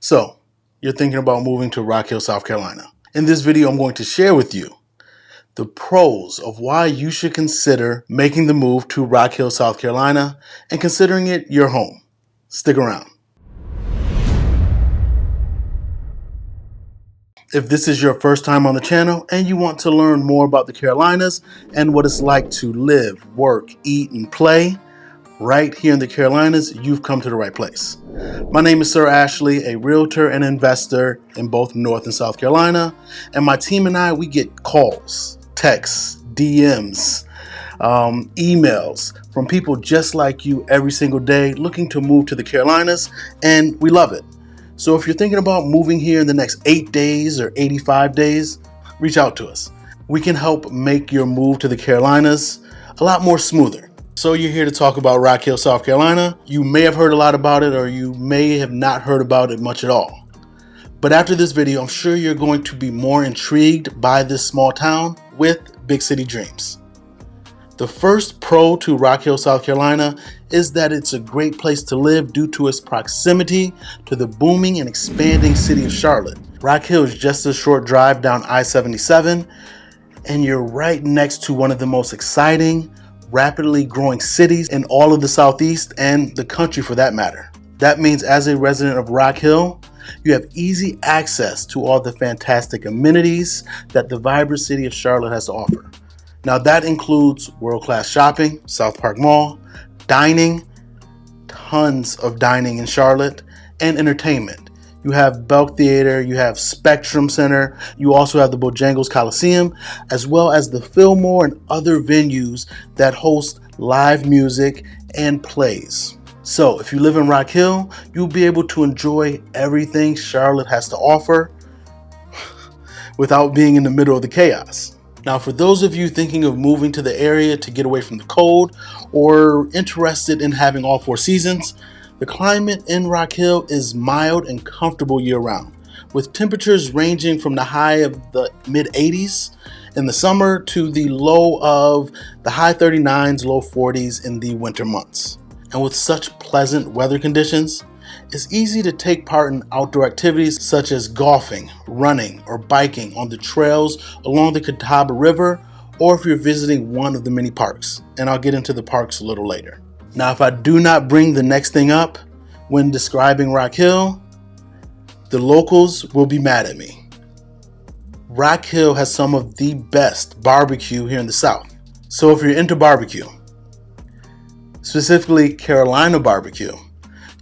So, you're thinking about moving to Rock Hill, South Carolina. In this video, I'm going to share with you the pros of why you should consider making the move to Rock Hill, South Carolina, and considering it your home. Stick around. If this is your first time on the channel and you want to learn more about the Carolinas and what it's like to live, work, eat, and play right here in the Carolinas, you've come to the right place. My name is Sir Ashley, a realtor and investor in both North and South Carolina, and my team and I, we get calls, texts, DMs, emails from people just like you every single day looking to move to the Carolinas, and we love it. So if you're thinking about moving here in the next 8 days or 85 days, reach out to us. We can help make your move to the Carolinas a lot more smoother. So you're here to talk about Rock Hill, South Carolina. You may have heard a lot about it, or you may have not heard about it much at all. But after this video, I'm sure you're going to be more intrigued by this small town with big city dreams. The first pro to Rock Hill, South Carolina is that it's a great place to live due to its proximity to the booming and expanding city of Charlotte. Rock Hill is just a short drive down I-77, and you're right next to one of the most exciting, rapidly growing cities in all of the Southeast and the country for that matter. That means as a resident of Rock Hill, you have easy access to all the fantastic amenities that the vibrant city of Charlotte has to offer. Now that includes world-class shopping, South Park Mall, dining, tons of dining in Charlotte, and entertainment. You have Belk Theater, you have Spectrum Center, you also have the Bojangles Coliseum, as well as the Fillmore and other venues that host live music and plays. So if you live in Rock Hill, you'll be able to enjoy everything Charlotte has to offer without being in the middle of the chaos. Now, for those of you thinking of moving to the area to get away from the cold or interested in having all 4 seasons, the climate in Rock Hill is mild and comfortable year-round, with temperatures ranging from the high of the mid-80s in the summer to the low of the high 39s, low 40s in the winter months. And with such pleasant weather conditions, it's easy to take part in outdoor activities such as golfing, running, or biking on the trails along the Catawba River, or if you're visiting one of the many parks. And I'll get into the parks a little later. Now, if I do not bring the next thing up when describing Rock Hill, the locals will be mad at me. Rock Hill has some of the best barbecue here in the South. So if you're into barbecue, specifically Carolina barbecue,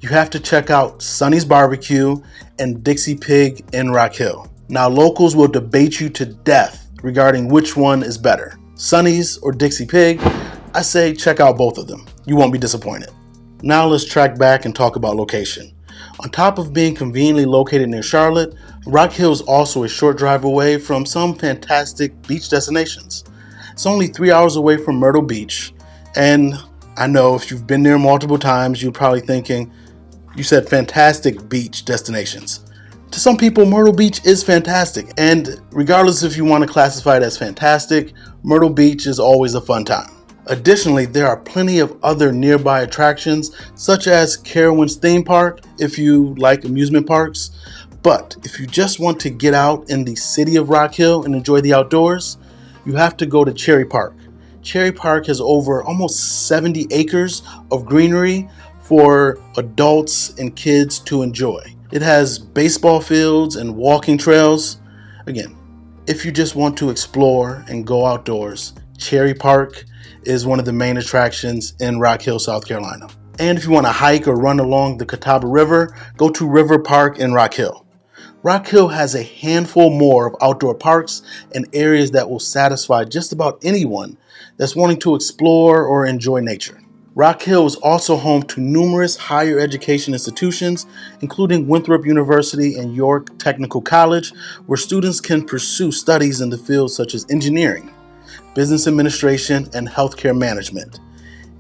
you have to check out Sonny's Barbecue and Dixie Pig in Rock Hill. Now, locals will debate you to death regarding which one is better, Sonny's or Dixie Pig. I say check out both of them. You won't be disappointed. Now let's track back and talk about location. On top of being conveniently located near Charlotte, Rock Hill is also a short drive away from some fantastic beach destinations. It's only 3 hours away from Myrtle Beach, and I know if you've been there multiple times, you're probably thinking, you said fantastic beach destinations. To some people, Myrtle Beach is fantastic, and regardless if you want to classify it as fantastic, Myrtle Beach is always a fun time. Additionally, there are plenty of other nearby attractions, such as Carowinds Theme Park, if you like amusement parks. But if you just want to get out in the city of Rock Hill and enjoy the outdoors, you have to go to Cherry Park. Cherry Park has over almost 70 acres of greenery for adults and kids to enjoy. It has baseball fields and walking trails. Again, if you just want to explore and go outdoors, Cherry Park is one of the main attractions in Rock Hill, South Carolina. And if you want to hike or run along the Catawba River, go to River Park in Rock Hill. Rock Hill has a handful more of outdoor parks and areas that will satisfy just about anyone that's wanting to explore or enjoy nature. Rock Hill is also home to numerous higher education institutions, including Winthrop University and York Technical College, where students can pursue studies in the fields such as engineering, business administration, and healthcare management.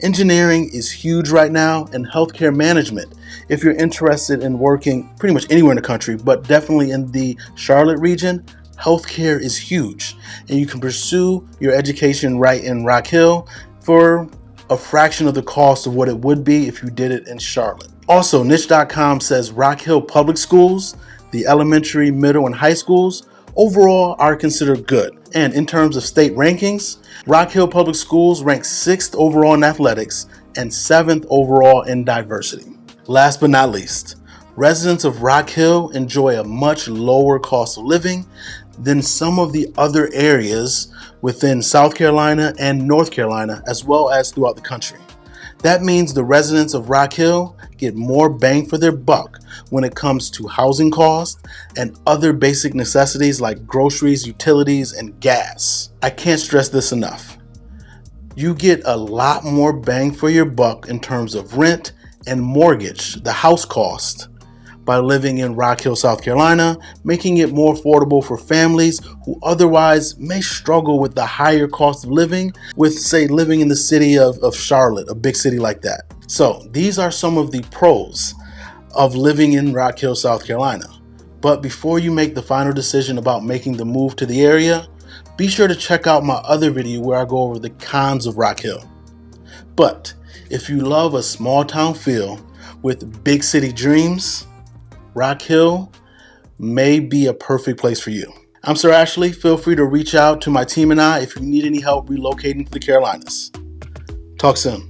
Engineering is huge right now, and healthcare management, if you're interested in working pretty much anywhere in the country, but definitely in the Charlotte region, healthcare is huge, and you can pursue your education right in Rock Hill for a fraction of the cost of what it would be if you did it in Charlotte. Also, niche.com says Rock Hill Public Schools, the elementary, middle, and high schools, overall are considered good. And in terms of state rankings, Rock Hill Public Schools ranks 6th overall in athletics and 7th overall in diversity. Last but not least, residents of Rock Hill enjoy a much lower cost of living than some of the other areas within South Carolina and North Carolina, as well as throughout the country. That means the residents of Rock Hill get more bang for their buck when it comes to housing costs and other basic necessities like groceries, utilities, and gas. I can't stress this enough. You get a lot more bang for your buck in terms of rent and mortgage, the house cost, by living in Rock Hill, South Carolina, making it more affordable for families who otherwise may struggle with the higher cost of living with, say, living in the city of Charlotte, a big city like that. So these are some of the pros of living in Rock Hill, South Carolina. But before you make the final decision about making the move to the area, be sure to check out my other video where I go over the cons of Rock Hill. But if you love a small town feel with big city dreams, Rock Hill may be a perfect place for you. I'm Sir Ashley. Feel free to reach out to my team and I if you need any help relocating to the Carolinas. Talk soon.